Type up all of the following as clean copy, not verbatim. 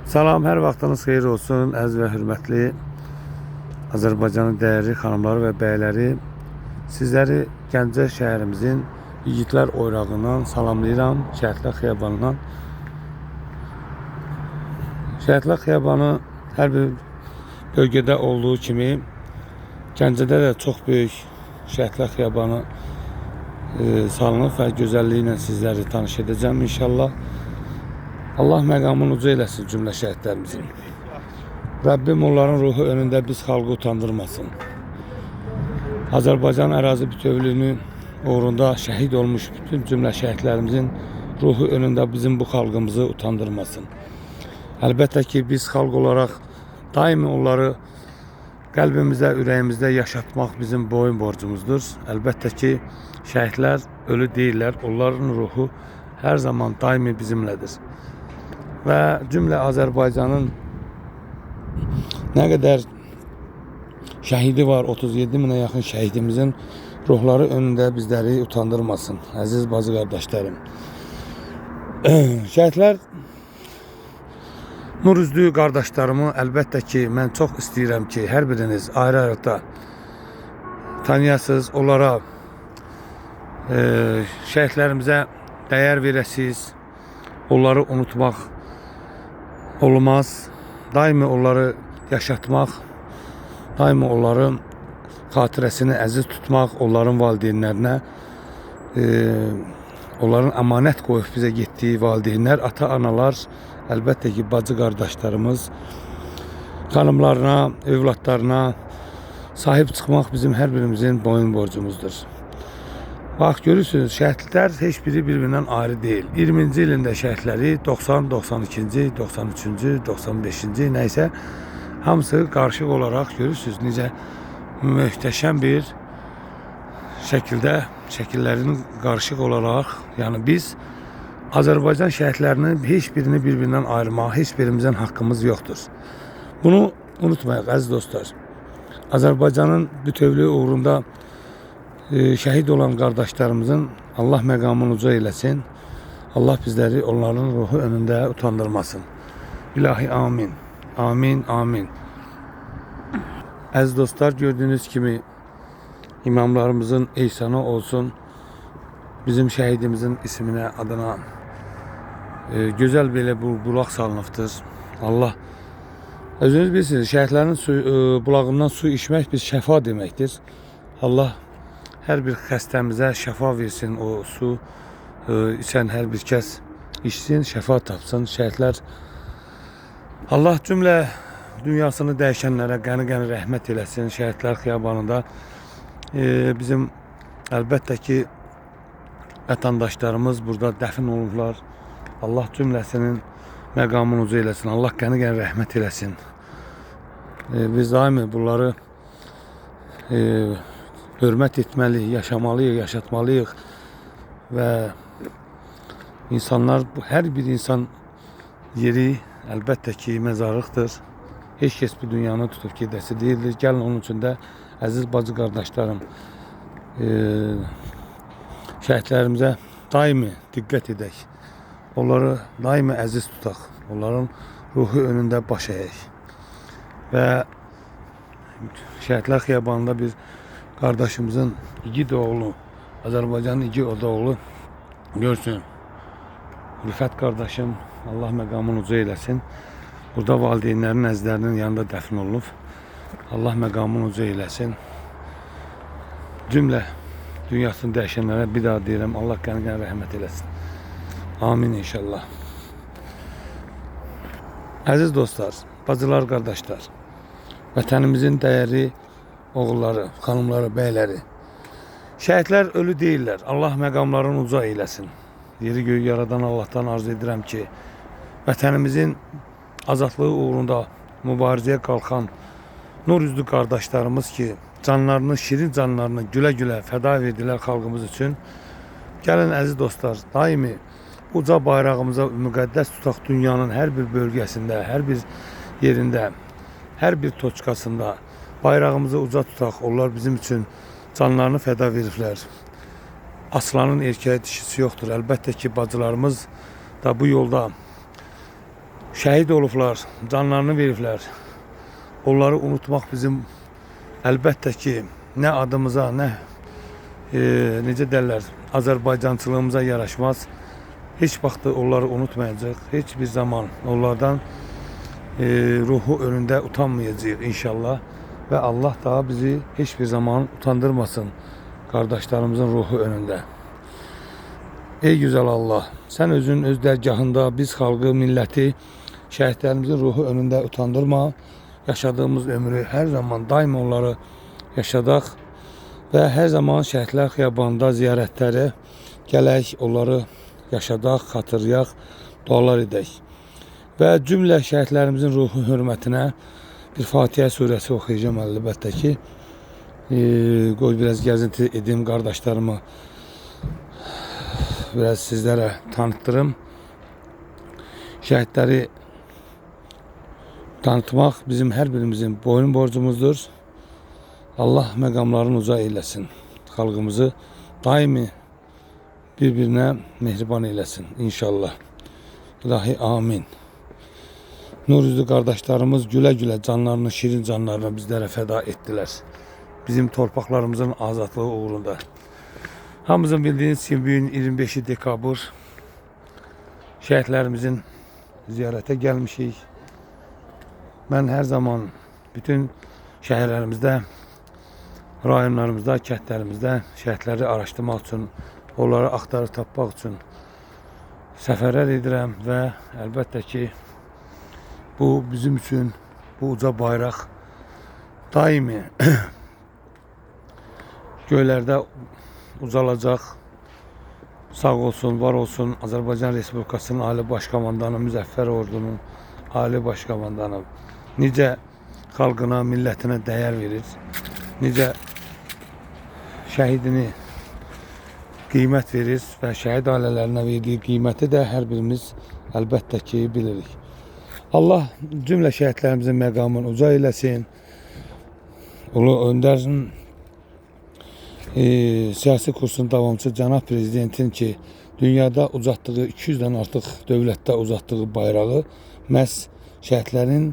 Salam, hər vaxtınız xeyir olsun, əziz və hörmətli Azərbaycanın dəyərli xanımları və bəyləri. Sizləri Gəncə şəhərimizin İgidlər Oyrağından salamlayıram, Şəhidlər Xiyabanından. Şəhidlər Xiyabanı hər bir bölgədə olduğu kimi Gəncədə də çox böyük Şəhidlər Xiyabanı salınıb və gözəlliyi ilə sizləri tanış edəcəm inşallah. Allah məqamını uca eləsin cümlə şəhidlərimizin. Rəbbim onların ruhu önündə biz xalqı utandırmasın. Azərbaycan ərazi bütövlüyünün uğrunda şəhid olmuş bütün cümlə şəhidlərimizin ruhu önündə bizim bu xalqımızı utandırmasın. Əlbəttə ki, biz xalq olaraq daimi onları qəlbimizdə, ürəyimizdə yaşatmaq bizim boyun borcumuzdur. Əlbəttə ki, şəhidlər ölü deyirlər, onların ruhu hər zaman daimi bizimlədir. Və cümlə Azərbaycanın nə qədər şəhidi var, 37 minə yaxın şəhidimizin ruhları önündə bizləri utandırmasın, əziz bacı qardaşlarım. Şəhidlər nur üzlü qardaşlarımı əlbəttə ki, mən çox istəyirəm ki, hər biriniz ayrı-ayrıda tanıyasınız, onlara şəhidlərimizə dəyər verəsiniz, onları unutmaq olmaz. Daimi onları yaşatmaq, daimi onların xatirəsini əziz tutmaq, onların valideynlərinə, onların əmanət qoyub bizə getdiyi valideynlər, ata-analar, əlbəttə ki, bacı qardaşlarımız, xanımlarına, övladlarına sahib çıxmaq bizim hər birimizin boyun borcumuzdur. Bax, görürsünüz, şəhidlər heç biri birbirindən ayrı deyil. 20-ci ilində şəhidləri 90, 92-ci, 93-cü, 95-ci nəysə hamısı qarışıq olaraq görürsünüz necə möhtəşəm bir şəkildə şəkillərin qarışıq olaraq, yəni biz Azərbaycan şəhidlərinin heç birini birbirindən ayırmaq, heç birimizin haqqımız yoxdur. Bunu unutmayaq, əziz dostlar. Azərbaycanın bütövlüyü uğrunda şəhid olan qardaşlarımızın Allah məqamını uca eləsin. Allah bizləri onların ruhu önündə utandırmasın. İlahi amin. Amin, amin. Əziz dostlar, gördüğünüz kimi imamlarımızın ehsanı olsun. Bizim şəhidimizin isminə, adına gözəl belə bir bulaq salınıbdır. Allah, özünüz bilirsiniz, şəhidlərin bulağından su içmək biz şəfa deməkdir. Allah hər bir xəstəmizə şəfa versin, o su içən hər bir kəs içsin, şəfa tapsın. Şəhidlər, Allah cümlə dünyasını dəyişənlərə qəni-qəni rəhmət eləsin. Şəhidlər Xiyabanında bizim əlbəttə ki, vətəndaşlarımız burada dəfn olurlar. Allah cümləsinin məqamını uca eləsin. Allah qəni-qəni rəhmət eləsin. Biz daimi bunları hörmət etməliyik, yaşamalıyıq, yaşatmalıyıq və insanlar, hər bir insan yeri əlbəttə ki, məzarlıqdır. Heç kəs bu dünyanı tutub gedəsi deyildir. Gəlin onun üçün də əziz bacı qardaşlarım, şəhidlərimizə daimi diqqət edək. Onları daimi əziz tutaq. Onların ruhu önündə baş əyək. Və Şəhidlər Xiyabanında bir kardeşimizin igid oğlu, Azərbaycanın igid oğlu görsün. Rüfət kardeşim, Allah məqamını uca eləsin. Burada valideynlərin, əzizlərinin yanında dəfn olunub. Allah məqamını uca eləsin. Cümlə dünyasını dəyişənlərə bir daha deyirəm, Allah qəni-qəni rəhmət eləsin. Amin inşallah. Əziz dostlar, bacılar, qardaşlar, vətənimizin dəyərli oğulları, xanımları, bəyləri. Şəhidlər ölü deyirlər. Allah məqamlarını uca eyləsin. Yeri göğü yaradan Allah'tan arz edirəm ki, vətənimizin azadlığı uğrunda mübarizəyə qalxan nur üzlü qardaşlarımız ki, canlarını, şirin canlarını gülə-gülə fəda verdilər xalqımız üçün. Gəlin əziz dostlar, daimi uca bayrağımıza müqəddəs tutaq dünyanın hər bir bölgəsində, hər bir yerində, hər bir toçkasında bayrağımızı uca tutaq. Onlar bizim için canlarını fəda veriblər. Aslanın erkeğe dişisi yoxdur. Əlbəttə ki, bacılarımız da bu yolda şəhid olublar, canlarını veriblər. Onları unutmaq bizim əlbəttə ki, nə adımıza, nə necə derlər, Azərbaycançılığımıza yaraşmaz. Heç vaxt onları unutmayacaq. Heç bir zaman onlardan ruhu önündə utanmayacağıq inşallah. Və Allah daha bizi heç bir zaman utandırmasın kardeşlerimizin ruhu önündə. Ey güzel Allah, sen özün öz dərgahında biz xalqı, milləti, şəhidlərimizin ruhu önündə utandırma. Yaşadığımız ömrü her zaman daim onları yaşadaq və hər zaman şəhidlər xiyabanında ziyarətləri gələk, onları yaşadaq, xatırlayaq, dualar edək. Və cümlə şəhidlərimizin ruhu hürmətinə bir Fatihə surəsi oxuyacağım əlbəttə ki. Qoy biraz gəzinti edeyim, qardaşlarımı biraz sizlərə tanıtırım. Şəhidləri tanıtmaq bizim hər birimizin boyun borcumuzdur. Allah məqamlarını uca eyləsin. Xalqımızı daimi bir-birinə mehriban eyləsin inşallah. İlahi amin. Nur yüzlü kardeşlerimiz güle-güle canlarını, şirin canlarını bizlere feda ettiler. Bizim torpaqlarımızın azadlığı uğrunda. Hamımızın bildiğiniz gibi bugün 25 dekabr şəhidlərimizin ziyarete gelmişik. Ben her zaman bütün şehirlerimizde, rayonlarımızda, kəndlərimizdə şəhidləri araşdırmaq üçün, onları axtarıb tapmaq üçün səfərlər edirəm və əlbəttə ki, bu bizim için bu uca bayraq daimi göylərdə ucalacaq. Sağ olsun, var olsun Azərbaycan Respublikasının Ali Başkomandanı, Müzəffər Ordunun Ali Başkomandanı necə xalqına, millətinə dəyər verir, necə şəhidini qiymət verir və şəhid ailələrinə verdiyi qiyməti də hər birimiz əlbəttə ki bilirik. Allah cümlə şəhidlərimizin məqamını uca eləsin. Ulu öndərin siyasi kursun davamçı cənab prezidentin ki dünyada uzatdığı 200'den artıq dövlətdə uzatdığı bayrağı məhz şəhidlərin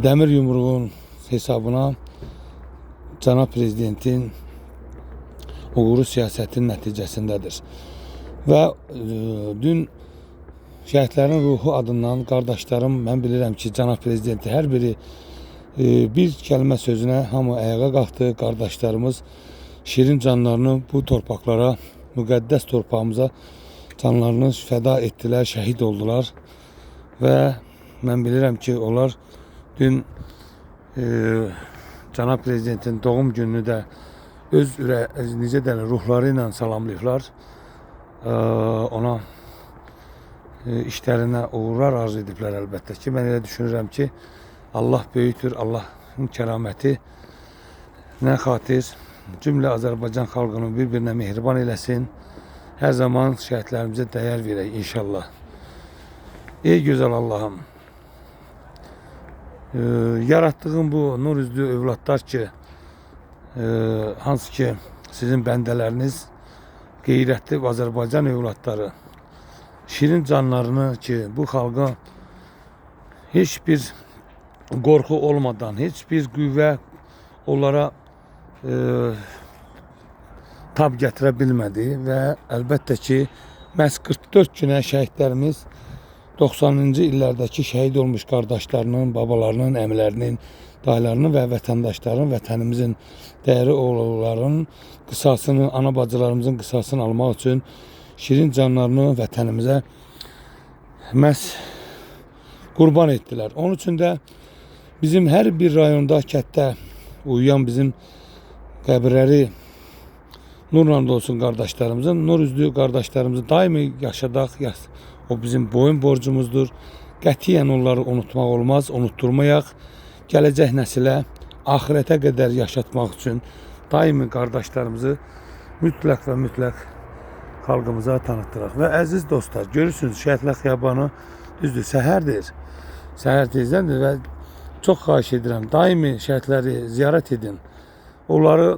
dəmir yumruğun hesabına cənab prezidentin uğurlu siyasetin nəticəsindədir. Və dün şəhidlərin ruhu adından qardaşlarım, mən bilirəm ki, cənab prezidenti hər biri bir kəlmə sözünə hamı ayağa qalxdı. Qardaşlarımız şirin canlarını bu torpaqlara, müqəddəs torpağımıza canlarını fəda etdilər, şəhid oldular. Və mən bilirəm ki, onlar dün cənab prezidentin doğum gününü də öz necə deyirlər, ruhları ilə salamlayıblar. Ona işlərinə uğurlar arzu ediblər əlbəttə ki. Mən elə düşünürəm ki, Allah böyükdür, Allahın kəraməti nə xatir cümlə Azərbaycan xalqını bir-birinə mehriban eləsin. Hər zaman şəhidlərimizə dəyər verək inşallah. Ey gözəl Allah'ım, yaratdığım bu nur üzlü övladlar ki, hansı ki sizin bəndələriniz, qeyrətli Azərbaycan övladları, şirin canlarını ki bu xalqa heç bir qorxu olmadan, heç bir qüvvə onlara tab gətirə bilmədi və əlbəttə ki məhz 44 günə şəhidlərimiz 90-cı illərdəki şəhid olmuş qardaşlarının, babalarının, əmilərinin, dayılarının və vətəndaşların, vətənimizin dəyəri oğullarının qısasını, ana bacılarımızın qısasını almaq üçün şirin canlarını vətənimizə məhz qurban etdilər. Onun üçün də bizim hər bir rayonda, kətdə uyuyan bizim qəbirləri nurla dolsun qardaşlarımızın, nur üzlü qardaşlarımızı daimi yaşadaq. O bizim boyun borcumuzdur. Qətiyyən onları unutmaq olmaz, unutturmayaq. Gələcək nəsilə, ahirətə qədər yaşatmaq üçün daimi qardaşlarımızı mütləq və mütləq xalqımıza tanıtdıraq. Və əziz dostlar, görürsünüz Şəhidlər Xiyabanı düzdür, səhərdir. Səhər tezdəndir və çox xahiş edirəm, daimi şəhidləri ziyarət edin. Onları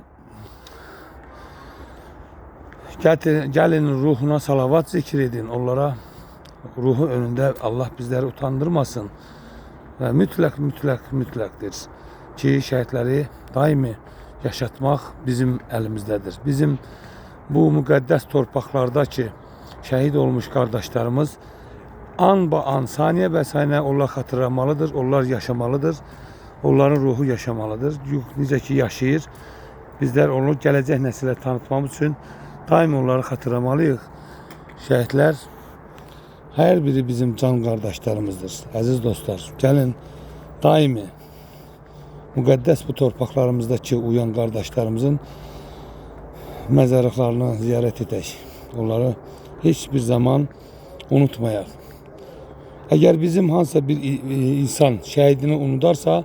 gəlin ruhuna salavat zikr edin. Onlara ruhu önünde Allah bizleri utandırmasın. Ve mütləqdir ki, şəhidləri daimi yaşatmaq bizim əlimizdedir. Bizim bu müqəddəs torpaqlarda ki, şəhid olmuş qardaşlarımız an ba an, saniyə bə saniyə onlar xatırlamalıdır, onlar yaşamalıdır, onların ruhu yaşamalıdır. Necə ki yaşayır, bizler onu gələcək nəsilə tanıtmamız üçün daim onları xatırlamalıyıq. Şəhidlər hər biri bizim can qardaşlarımızdır. Əziz dostlar, gəlin daimi müqəddəs bu torpaqlarımızdakı uyan qardaşlarımızın məzarlıqlarını ziyarət edək. Onları heç bir zaman unutmayaq. Əgər bizim hansısa bir insan şəhidini unudarsa,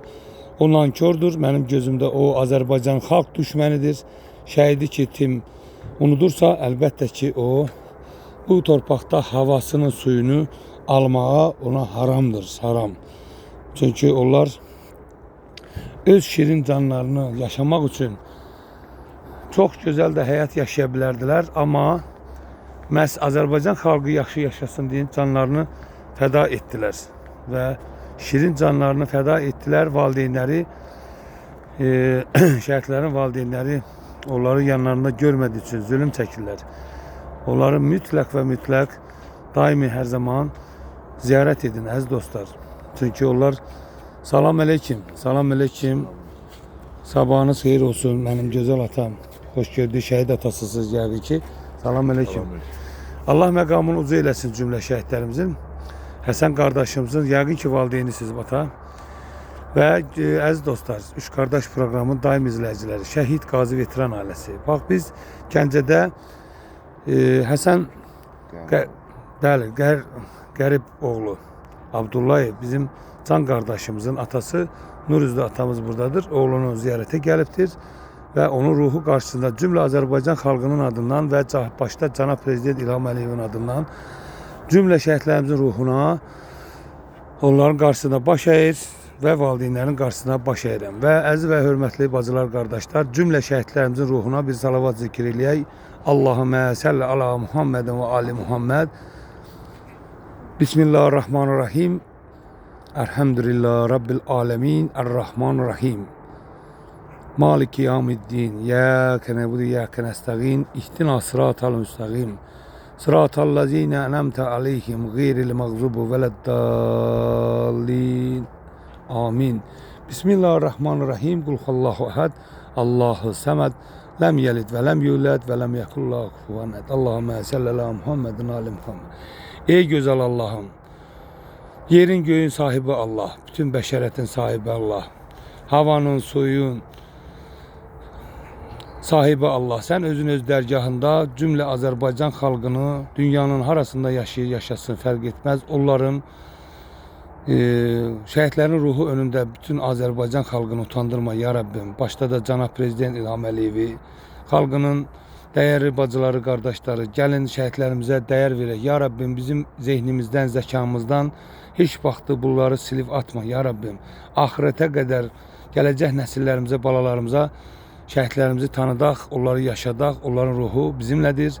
o nankördür. Mənim gözümdə o Azərbaycan xalq düşmənidir. Şəhidi ki kim unudursa, əlbəttə ki o bu torpaqda havasını, suyunu almağa ona haramdır, haram. Çünkü onlar öz şirin canlarını yaşamak için çok güzel de həyat yaşaya bilərdilər, amma məhz Azərbaycan xalqı yaxşı yaşasın deyə canlarını fəda etdilər və şirin canlarını fəda etdilər. Valideynləri, şəhidlərin valideynləri onları yanlarında görmədiyi üçün zulüm çəkirlər. Onları mütləq və mütləq daimi hər zaman ziyarət edin əziz dostlar. Çünkü onlar salam aleyküm, salam aleyküm. Sabahınız xeyir olsun benim güzel atam. Hoş gördük şəhid atasısınız yəqin ki. Salam aleyküm. Allah məqamını uca eləsin cümlə şəhidlərimizin. Həsən qardaşımızın yəqin ki valideynisiniz ata. Və əziz dostlar, Üç Qardaş programının daim izləyiciləri, Şəhid Qazi Veteran ailəsi. Bax biz Gəncədə Həsən Qərib oğlu Abdullayev bizim can kardeşimizin atası Nurüzlü atamız buradadır. Oğlunu ziyarete geliptir ve onun ruhu karşısında cümle Azerbaycan halkının adından ve başta Cənab Prezident İlham Əliyevin adından cümle şəhidlərimizin ruhuna onların karşısında baş əyir ve valideynlərin karşısında baş əyirəm. Və əziz və hörmətli bacılar, qardaşlar, cümle şəhidlərimizin ruhuna bir salavat zikr eləyək. Allahümme salli ala Muhammedin ve ali Muhammed. Bismillahirrahmanirrahim. Elhamdülillah Rabbil alemin. Errahmanirrahim. Maliki yevmiddin. İyyâke ne'budu iyyâke nestaîn. İhdina sıratal müstakîm. Sıratal lezîne en'amte aleyhim gayril mağdubi veleddâllîn. Amin. Bismillahirrahmanirrahim. Kul huvallahu ehad. Allahu samed. Lem yelid ve lem yulad ve lem yekun lahu kufuven ehad. Allahümme salli ala Muhammedin ali Muhammed. Ey güzel Allah'ım. Yerin göğün sahibi Allah. Bütün beşeretin sahibi Allah. Havanın, suyun sahibi Allah. Sen özün öz dergahında cümle Azerbaycan halkını dünyanın harasında yaşasın fark etmez. Onların şəhidlərin ruhu önündə bütün Azərbaycan xalqını utandırma ya Rabbim. Başta da Cənab Prezident İlham Əliyevi, xalqının dəyərli bacıları, qardaşları, gəlin şəhidlərimizə dəyər verək. Ya Rabbim bizim zehnimizdən, zəkamızdan heç vaxtı bunları silib atma ya Rabbim. Ahirətə qədər gələcək nəsillərimizə, balalarımıza şəhidlərimizi tanıdaq, onları yaşadaq, onların ruhu bizimlədir.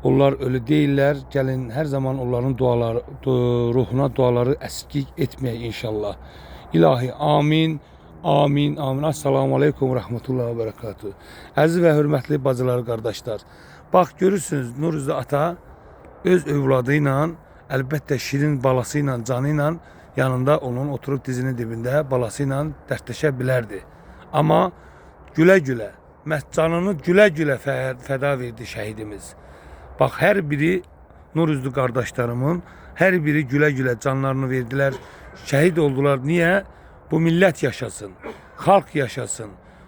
Onlar ölü değiller. Gelin her zaman onların duaları, ruhuna duaları əskik etmeye inşallah. İlahi amin. Amin. Amin. Assalamu aleykum ve rahmetullahi ve berekatuhu. Əziz ve hürmetli bacılar, kardeşler. Bak görürsünüz Nurüzlü ata öz övladıyla, elbette şirin balasıyla, canıyla yanında onun oturup dizinin dibinde balasıyla dertleşe bilərdi. Ama güle güle, canını güle güle feda verdi şehidimiz. Bak her biri Nurüzlü kardeşlerimin her biri güle güle canlarını verdiler. Şehit oldular. Niye? Bu millet yaşasın. Halk yaşasın.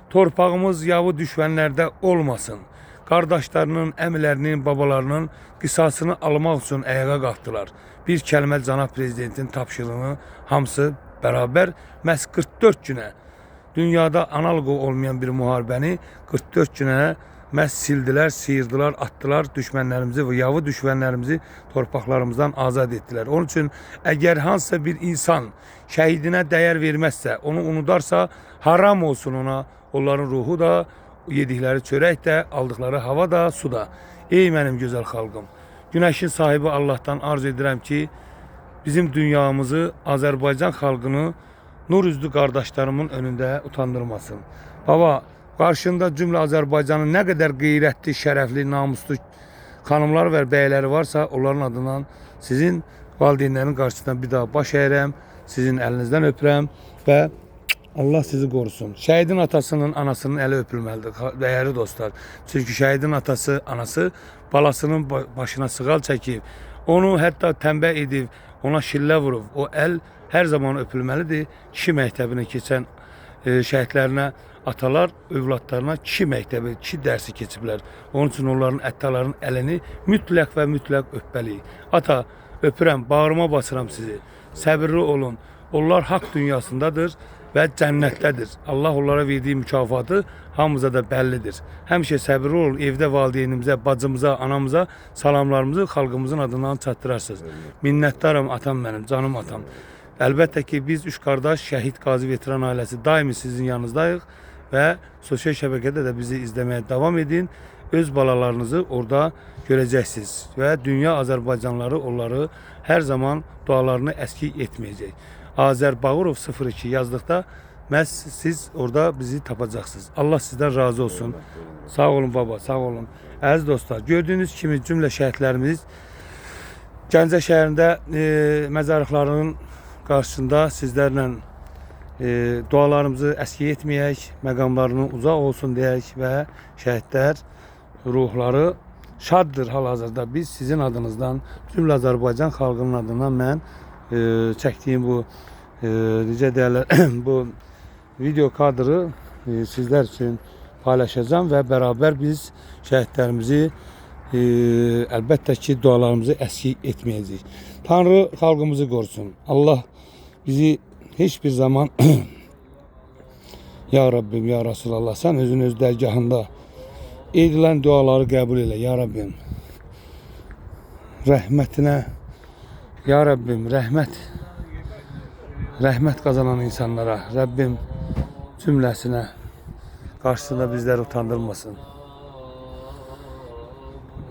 Torpağımız yavu düşənlərdə olmasın. Kardeşlerinin, əmilərinin, babalarının qisasını almaq üçün ayağa qalxdılar. Bir kəlmə Cənab Prezidentin tapşırığını hamısı beraber məhz 44 günə dünyada analığı olmayan bir müharibəni 44 günə məhz sildiler, sıyırdılar, attılar düşmənlərimizi və yavu düşmənlərimizi torpaqlarımızdan azad ettiler. Onun için eğer hansısa bir insan şəhidinə dəyər vermezse, onu unudarsa haram olsun ona. Onların ruhu da, yedikleri çörək də, aldıkları hava da, su da. Ey mənim gözəl xalqım, günəşin sahibi Allah'tan arz edirəm ki, bizim dünyamızı, Azərbaycan xalqını nur üzlü qardaşlarımın önündə utandırmasın. Baba, qarşında cümlə Azərbaycanın nə qədər qeyrətli, şərəfli, namuslu xanımlar və bəyləri varsa, onların adından sizin valideynlərin qarşısında bir daha baş əyirəm, sizin əlinizdən öpürəm və Allah sizi qorusun. Şəhidin atasının, anasının əli öpülməlidir, dəyərli dostlar. Çünki şəhidin atası, anası balasının başına sığal çəkib, onu hətta tənbə edib, ona şillə vurub. O əl hər zaman öpülməlidir. Kişi məktəbinə keçən şəhidlərinə atalar övladlarına kişi məktəbi, kişi dərsi keçiblər. Onun üçün onların ataların əlini mütləq və mütləq öpməliyik. Ata, öpürəm, bağrıma basıram sizi. Səbirli olun. Onlar haqq dünyasındadır və cənnətdədir. Allah onlara verdiyi mükafatı hamımıza da bəllidir. Həmişə səbirli olun. Evdə valideynimizə, bacımıza, anamıza salamlarımızı xalqımızın adından çatdırarsınız. Minnətdaram atam mənim, canım atam. Əlbəttə ki, biz üç qardaş, şəhid qazi veteran ailəsi daimi sizin yanınızdayıq və sosial şəbəkədə də bizi izləməyə davam edin. Öz balalarınızı orada görəcəksiniz və dünya Azərbaycanları onları hər zaman dualarını əskik etməyəcək. Azər Bağırov 02 yazdıqda məhz siz orada bizi tapacaqsınız. Allah sizdən razı olsun. Sağ olun baba, sağ olun. Əziz dostlar, gördüyünüz kimi cümlə şəhidlərimiz Gəncə şəhərində məzarlıqlarının qarşısında sizlərlə dualarımızı əskik etməyək, məqamlarının uzaq olsun deyək və şəhidlər ruhları şaddır hal-hazırda. Biz sizin adınızdan, cümlə Azərbaycan xalqının adından mən çəkdiyim bu necə deyirlər, bu video kadrı sizlər üçün paylaşacağım və bərabər biz şəhidlərimizi əlbəttə ki, dualarımızı əskik etməyəcəyik. Tanrı xalqımızı qorusun. Allah bizi heç bir zaman Ya Rabbim, Ya Resulallah, sən özün öz dərgahında edilən duaları qəbul elə, Ya Rabbim. Rəhmətinə, Ya Rabbim, rəhmət qazanan insanlara, Rabbim cümləsinə qarşısında bizləri utandırmasın.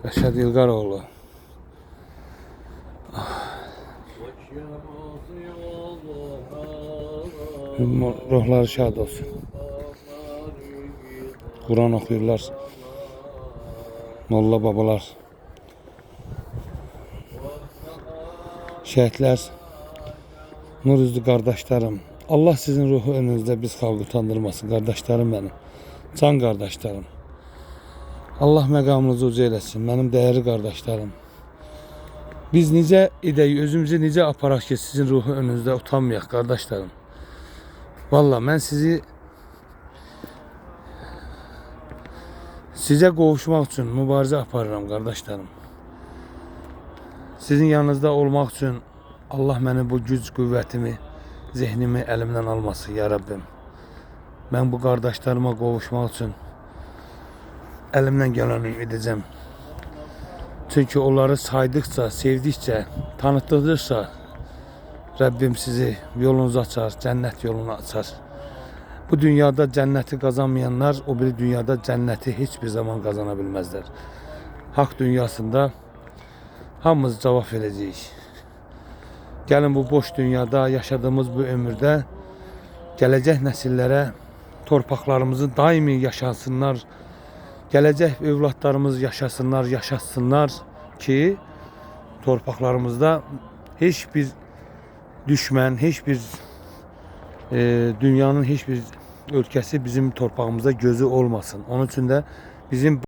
Rəşad İlqaroğlu. Ruhları şad olsun. Kur'an okuyurlar. Molla babalar. Şəhidlər, nur üzlü qardaşlarım. Allah sizin ruhu önünüzdə biz xalqı utandırmasın, qardaşlarım benim. Can qardaşlarım. Allah məqamınızı uca eləsin, mənim dəyərli qardaşlarım. Biz necə edək, özümüzü necə aparaq ki, sizin ruhu önünüzdə utanmayaq, qardaşlarım. Valla mən sizə qovuşmaq üçün mübarizə aparıram, qardaşlarım. Sizin yanınızda olmaq üçün Allah mənim bu güc qüvvətimi, zehnimi əlimdən almasın, Ya Rabbim. Mən bu qardaşlarıma qovuşmaq üçün əlimdən gələni edəcəm. Çünki onları saydıqca, sevdikcə, tanıtdıqca Rabbim sizi yolunuzu açar, cənnət yolunu açar. Bu dünyada cənnəti qazanmayanlar o bir dünyada cənnəti heç bir zaman qazana bilməzlər. Haqq dünyasında hamımız cavab verəcəyik. Gəlin bu boş dünyada yaşadığımız bu ömürdə gələcək nəsillərə torpaqlarımızı daimi yaşasınlar. Gələcək övladlarımız yaşasınlar, yaşasınlar ki torpaqlarımızda heç bir düşmən, heç bir dünyanın heç bir ölkəsi bizim torpağımızda gözü olmasın. Onun üçün də bizim